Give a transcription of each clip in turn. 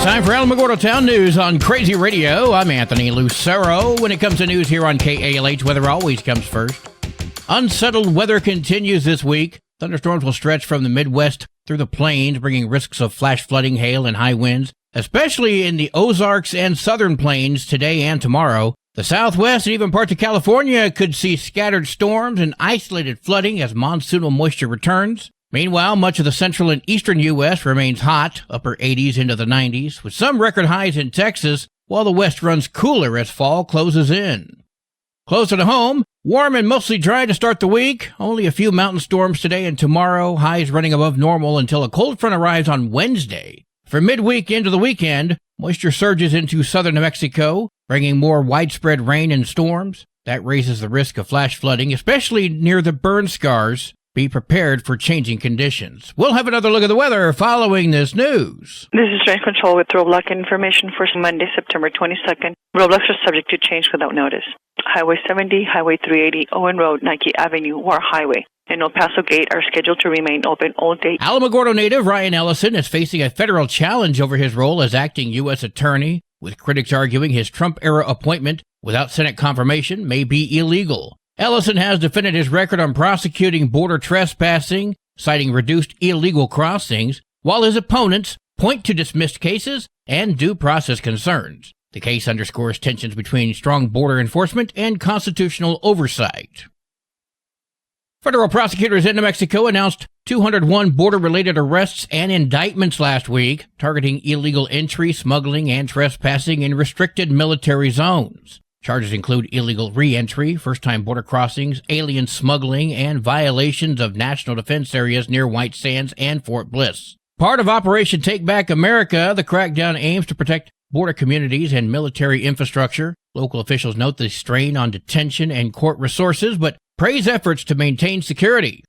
Time for Alamogordo Town News on Crazy Radio. I'm Anthony Lucero. When it comes to news here on KALH, weather always comes first. Unsettled weather continues this week. Thunderstorms will stretch from the Midwest through the plains, bringing risks of flash flooding, hail, and high winds, especially in the Ozarks and southern plains today and tomorrow. The Southwest and even parts of California could see scattered storms and isolated flooding as monsoonal moisture returns. Meanwhile, much of the central and eastern U.S. remains hot, upper 80s into the 90s, with some record highs in Texas, while the West runs cooler as fall closes in. Closer to home, warm and mostly dry to start the week. Only a few mountain storms today and tomorrow, highs running above normal until a cold front arrives on Wednesday. For midweek into the weekend, moisture surges into southern New Mexico, bringing more widespread rain and storms. That raises the risk of flash flooding, especially near the burn scars. Be prepared for changing conditions. We'll have another look at the weather following this news. This is Rain Control with roadblock information for Monday, September 22nd. Roadblocks are subject to change without notice. Highway 70, Highway 380, Owen Road, Nike Avenue, War Highway, and El Paso Gate are scheduled to remain open all day. Alamogordo native Ryan Ellison is facing a federal challenge over his role as acting U.S. attorney, with critics arguing his Trump-era appointment without Senate confirmation may be illegal. Ellison has defended his record on prosecuting border trespassing, citing reduced illegal crossings, while his opponents point to dismissed cases and due process concerns. The case underscores tensions between strong border enforcement and constitutional oversight. Federal prosecutors in New Mexico announced 201 border-related arrests and indictments last week, targeting illegal entry, smuggling, and trespassing in restricted military zones. Charges include illegal re-entry, first-time border crossings, alien smuggling, and violations of national defense areas near White Sands and Fort Bliss. Part of Operation Take Back America, the crackdown aims to protect border communities and military infrastructure. Local officials note the strain on detention and court resources, but praise efforts to maintain security.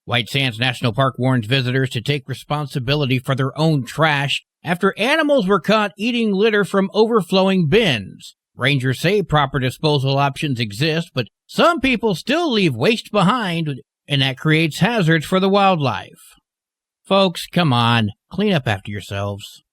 White Sands National Park warns visitors to take responsibility for their own trash after animals were caught eating litter from overflowing bins. Rangers say proper disposal options exist, but some people still leave waste behind, and that creates hazards for the wildlife. Folks, come on, clean up after yourselves.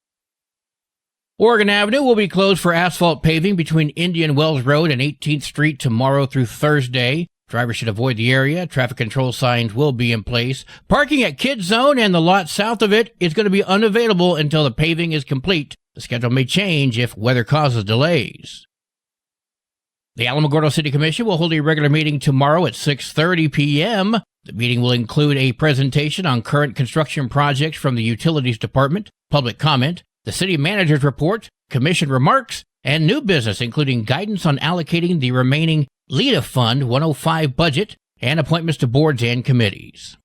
Oregon Avenue will be closed for asphalt paving between Indian Wells Road and 18th Street tomorrow through Thursday. Drivers should avoid the area. Traffic control signs will be in place. Parking at Kids Zone and the lot south of it is going to be unavailable until the paving is complete. The schedule may change if weather causes delays. The Alamogordo City Commission will hold a regular meeting tomorrow at 6:30 p.m. The meeting will include a presentation on current construction projects from the Utilities Department, public comment, the City Manager's report, Commission remarks, and new business, including guidance on allocating the remaining LEDA Fund 105 budget and appointments to boards and committees.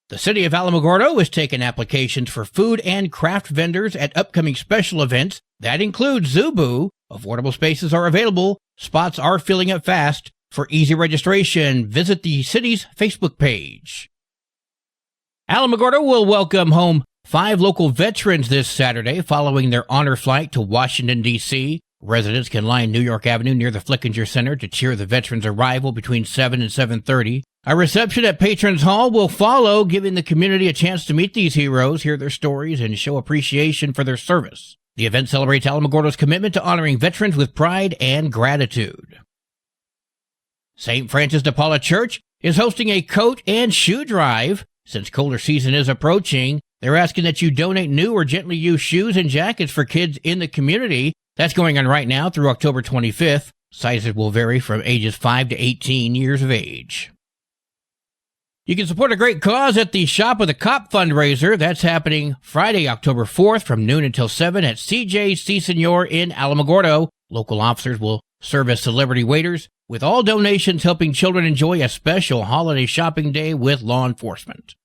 The City of Alamogordo is taking applications for food and craft vendors at upcoming special events. That includes Zubu. Affordable spaces are available. Spots are filling up fast. For easy registration, visit the city's Facebook page. Alamogordo will welcome home 5 local veterans this Saturday following their honor flight to Washington, D.C. Residents can line New York Avenue near the Flickinger Center to cheer the veterans' arrival between 7 and 7:30. A reception at Patrons Hall will follow, giving the community a chance to meet these heroes, hear their stories, and show appreciation for their service. The event celebrates Alamogordo's commitment to honoring veterans with pride and gratitude. St. Francis de Paula Church is hosting a coat and shoe drive. Since colder season is approaching, they're asking that you donate new or gently used shoes and jackets for kids in the community. That's going on right now through October 25th. Sizes will vary from ages 5 to 18 years of age. You can support a great cause at the Shop with a Cop fundraiser. That's happening Friday, October 4th from noon until 7 at CJ's C Senor in Alamogordo. Local officers will serve as celebrity waiters, with all donations helping children enjoy a special holiday shopping day with law enforcement.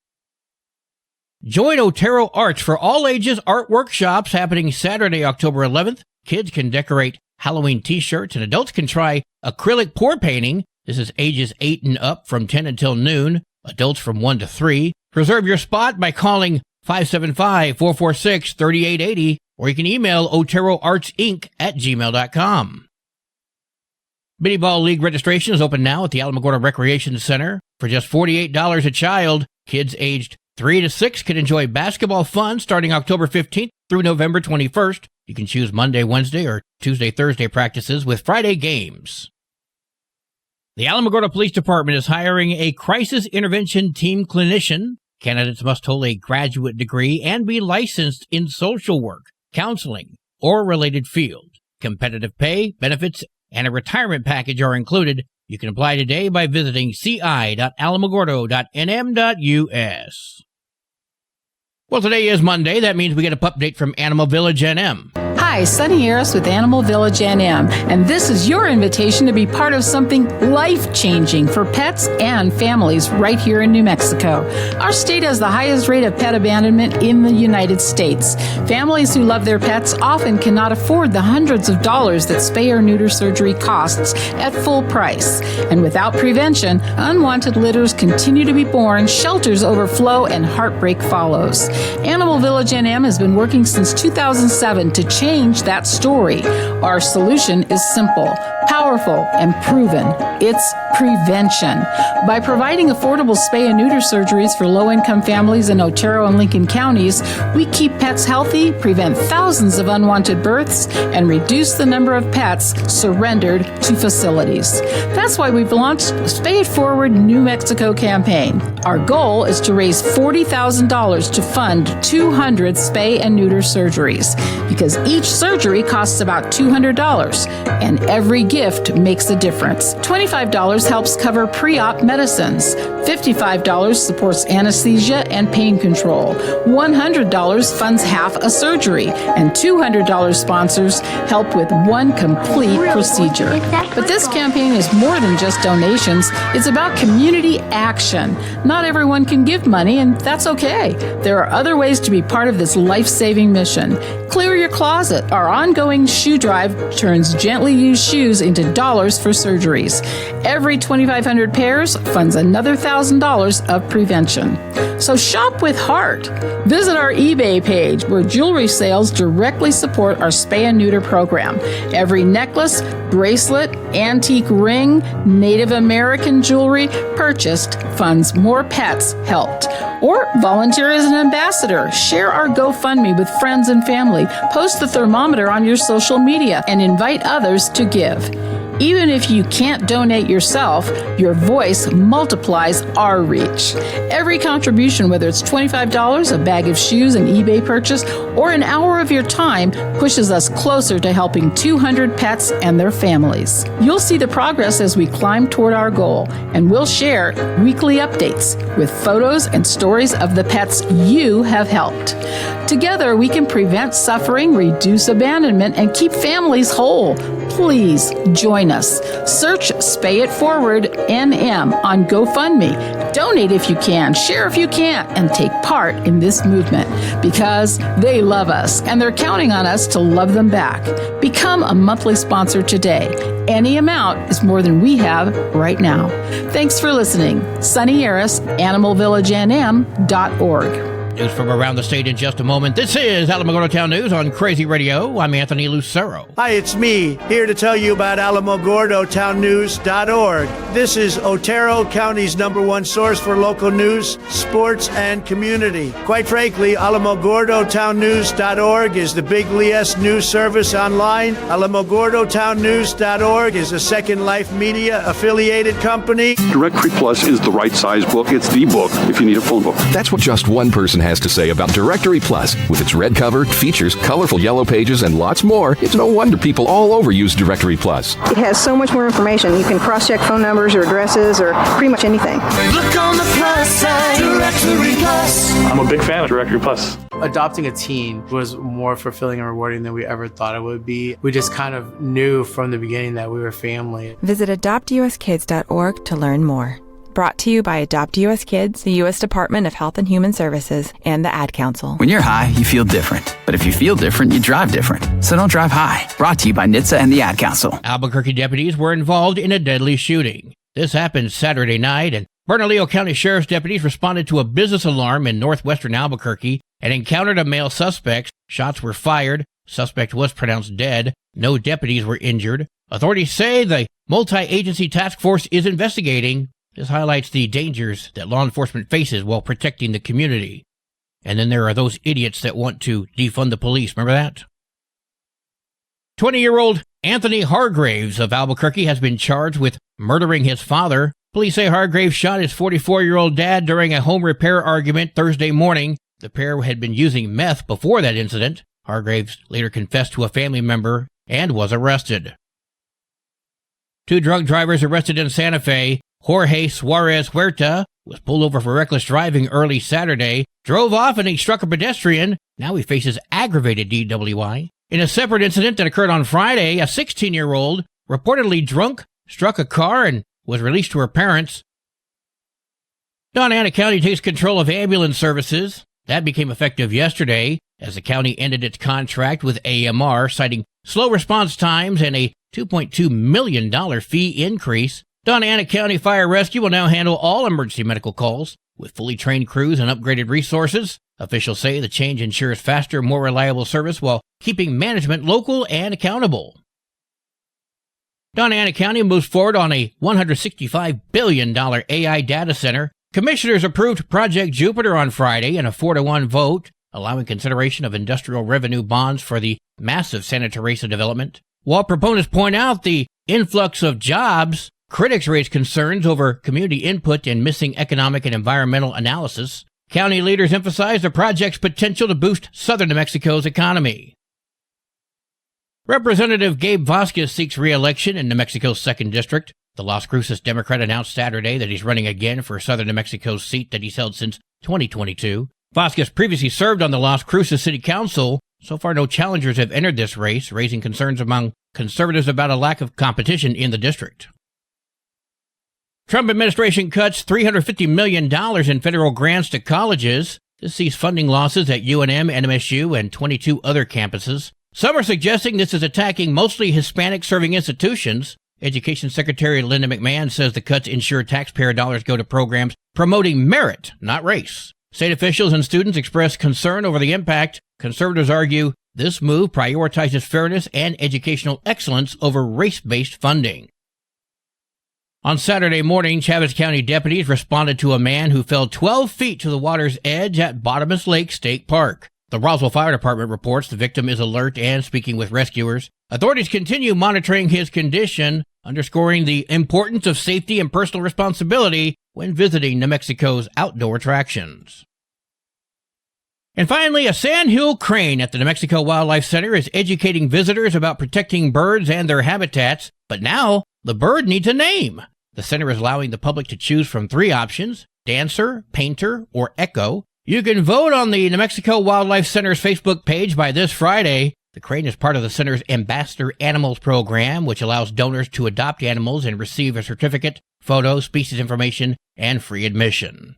Join Otero Arts for all ages art workshops happening Saturday, October 11th. Kids can decorate Halloween t-shirts and adults can try acrylic pour painting. This is ages 8 and up from 10 until noon. Adults from 1 to 3. Reserve your spot by calling 575-446-3880, or you can email oteroartsinc@gmail.com. Mini Ball League registration is open now at the Alamogordo Recreation Center. For just $48 a child, kids aged 3 to 6 can enjoy basketball fun starting October 15th through November 21st. You can choose Monday, Wednesday, or Tuesday, Thursday practices with Friday games. The Alamogordo Police Department is hiring a crisis intervention team clinician. Candidates must hold a graduate degree and be licensed in social work, counseling, or related field. Competitive pay, benefits, and a retirement package are included. You can apply today by visiting ci.alamogordo.nm.us. Well, today is Monday. That means we get an update from Animal Village NM. Hi, Sunny Harris with Animal Village NM, and this is your invitation to be part of something life-changing for pets and families right here in New Mexico. Our state has the highest rate of pet abandonment in the United States. Families who love their pets often cannot afford the hundreds of dollars that spay or neuter surgery costs at full price. And without prevention, unwanted litters continue to be born, shelters overflow, and heartbreak follows. Animal Village NM has been working since 2007 to change that story. Our solution is simple, powerful, and proven. It's prevention. By providing affordable spay and neuter surgeries for low-income families in Otero and Lincoln counties, we keep pets healthy, prevent thousands of unwanted births, and reduce the number of pets surrendered to facilities. That's why we've launched Spay It Forward New Mexico campaign. Our goal is to raise $40,000 to fund 200 spay and neuter surgeries, because each surgery costs about $200, and every gift makes a difference. $25 helps cover pre-op medicines. $55 supports anesthesia and pain control. $100 funds half a surgery, and $200 sponsors help with one complete procedure. But this campaign is more than just donations. It's about community action. Not everyone can give money, and that's okay. There are other ways to be part of this life-saving mission. Clear your closet. Our ongoing shoe drive turns gently used shoes into dollars for surgeries. Every 2,500 pairs funds another $1,000 of prevention. So shop with heart. Visit our eBay page where jewelry sales directly support our spay and neuter program. Every necklace, bracelet, antique ring, Native American jewelry purchased funds more pets helped. Or volunteer as an ambassador. Share our GoFundMe with friends and family. Post the thermometer on your social media and invite others to give. Even if you can't donate yourself, your voice multiplies our reach. Every contribution, whether it's $25, a bag of shoes, an eBay purchase, or an hour of your time, pushes us closer to helping 200 pets and their families. You'll see the progress as we climb toward our goal, and we'll share weekly updates with photos and stories of the pets you have helped. Together, we can prevent suffering, reduce abandonment, and keep families whole. Please join us. Search Spay It Forward NM on GoFundMe. Donate if you can, share if you can't, and take part in this movement because they love us and they're counting on us to love them back. Become a monthly sponsor today. Any amount is more than we have right now. Thanks for listening. Sunny Harris, AnimalVillageNM.org. News from around the state in just a moment. This is Alamogordo Town News on Crazy Radio. I'm Anthony Lucero. Hi, it's me, here to tell you about AlamogordoTownNews.org. This is Otero County's #1 source for local news, sports, and community. Quite frankly, AlamogordoTownNews.org is the big LES news service online. AlamogordoTownNews.org is a Second Life Media affiliated company. Directory Plus is the right size book. It's the book if you need a phone book. That's what just one person has to say about Directory Plus. With its red cover, features, colorful yellow pages, and lots more, it's no wonder people all over use Directory Plus. It has so much more information. You can cross-check phone numbers or addresses or pretty much anything. Look on the plus side, Directory Plus. I'm a big fan of Directory Plus. Adopting a teen was more fulfilling and rewarding than we ever thought it would be. We just kind of knew from the beginning that we were family. Visit adoptuskids.org to learn more. Brought to you by Adopt U.S. Kids, the U.S. Department of Health and Human Services, and the Ad Council. When you're high, you feel different. But if you feel different, you drive different. So don't drive high. Brought to you by NHTSA and the Ad Council. Albuquerque deputies were involved in a deadly shooting. This happened Saturday night, and Bernalillo County Sheriff's deputies responded to a business alarm in northwestern Albuquerque and encountered a male suspect. Shots were fired. Suspect was pronounced dead. No deputies were injured. Authorities say the multi-agency task force is investigating. This highlights the dangers that law enforcement faces while protecting the community. And then there are those idiots that want to defund the police. Remember that? 20-year-old Anthony Hargraves of Albuquerque has been charged with murdering his father. Police say Hargraves shot his 44-year-old dad during a home repair argument Thursday morning. The pair had been using meth before that incident. Hargraves later confessed to a family member and was arrested. 2 drunk drivers arrested in Santa Fe. Jorge Suarez Huerta was pulled over for reckless driving early Saturday, drove off and he struck a pedestrian. Now he faces aggravated DWI. In a separate incident that occurred on Friday, a 16-year-old, reportedly drunk, struck a car and was released to her parents. Don Ana County takes control of ambulance services. That became effective yesterday as the county ended its contract with AMR, citing slow response times and a $2.2 million fee increase. Don Ana County Fire Rescue will now handle all emergency medical calls with fully trained crews and upgraded resources. Officials say the change ensures faster, more reliable service while keeping management local and accountable. Don Ana County moves forward on a $165 billion AI data center. Commissioners approved Project Jupiter on Friday in a 4-1 vote, allowing consideration of industrial revenue bonds for the massive Santa Teresa development. While proponents point out the influx of jobs, critics raise concerns over community input and missing economic and environmental analysis. County leaders emphasize the project's potential to boost southern New Mexico's economy. Representative Gabe Vasquez seeks re-election in New Mexico's 2nd District. The Las Cruces Democrat announced Saturday that he's running again for southern New Mexico's seat that he's held since 2022. Vasquez previously served on the Las Cruces City Council. So far, no challengers have entered this race, raising concerns among conservatives about a lack of competition in the district. Trump administration cuts $350 million in federal grants to colleges. This sees funding losses at UNM, NMSU, and 22 other campuses. Some are suggesting this is attacking mostly Hispanic-serving institutions. Education Secretary Linda McMahon says the cuts ensure taxpayer dollars go to programs promoting merit, not race. State officials and students express concern over the impact. Conservatives argue this move prioritizes fairness and educational excellence over race-based funding. On Saturday morning, Chavez County deputies responded to a man who fell 12 feet to the water's edge at Bottomus Lake State Park. The Roswell Fire Department reports the victim is alert and speaking with rescuers. Authorities continue monitoring his condition, underscoring the importance of safety and personal responsibility when visiting New Mexico's outdoor attractions. And finally, a sandhill crane at the New Mexico Wildlife Center is educating visitors about protecting birds and their habitats, but now the bird needs a name. The center is allowing the public to choose from 3 options: dancer, painter, or echo. You can vote on the New Mexico Wildlife Center's Facebook page by this Friday. The crane is part of the center's Ambassador Animals program, which allows donors to adopt animals and receive a certificate, photo, species information, and free admission.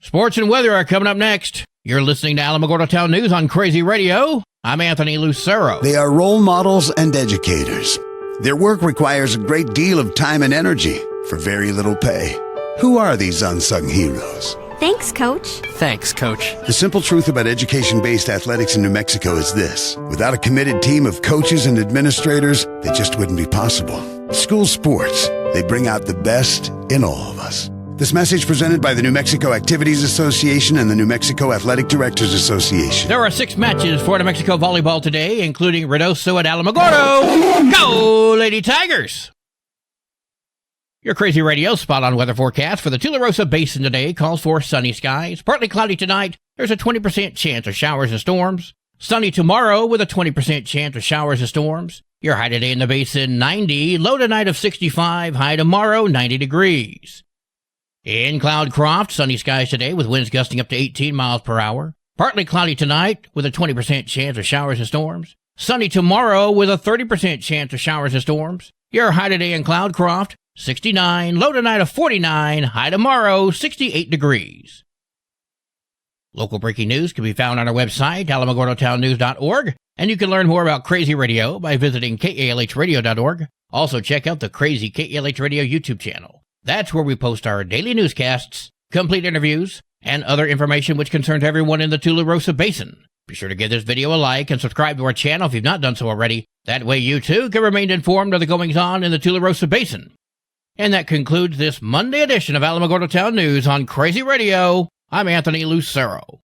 Sports and weather are coming up next. You're listening to Alamogordo Town News on Crazy Radio. I'm Anthony Lucero. They are role models and educators. Their work requires a great deal of time and energy for very little pay. Who are these unsung heroes? Thanks, Coach. Thanks, Coach. The simple truth about education-based athletics in New Mexico is this: without a committed team of coaches and administrators, they just wouldn't be possible. School sports, they bring out the best in all of us. This message presented by the New Mexico Activities Association and the New Mexico Athletic Directors Association. There are 6 matches for New Mexico volleyball today, including Redoso at Alamogordo. Go, Lady Tigers! Your Crazy Radio spot-on weather forecast for the Tularosa Basin today calls for sunny skies. Partly cloudy tonight. There's a 20% chance of showers and storms. Sunny tomorrow with a 20% chance of showers and storms. Your high today in the basin, 90. Low tonight of 65. High tomorrow, 90 degrees. In Cloudcroft, sunny skies today with winds gusting up to 18 miles per hour. Partly cloudy tonight with a 20% chance of showers and storms. Sunny tomorrow with a 30% chance of showers and storms. Your high today in Cloudcroft, 69, low tonight of 49, high tomorrow, 68 degrees. Local breaking news can be found on our website, alamogordotownnews.org, and you can learn more about Crazy Radio by visiting kalhradio.org. Also check out the Crazy KALH Radio YouTube channel. That's where we post our daily newscasts, complete interviews, and other information which concerns everyone in the Tularosa Basin. Be sure to give this video a like and subscribe to our channel if you've not done so already. That way you too can remain informed of the goings-on in the Tularosa Basin. And that concludes this Monday edition of Alamogordo Town News on Crazy Radio. I'm Anthony Lucero.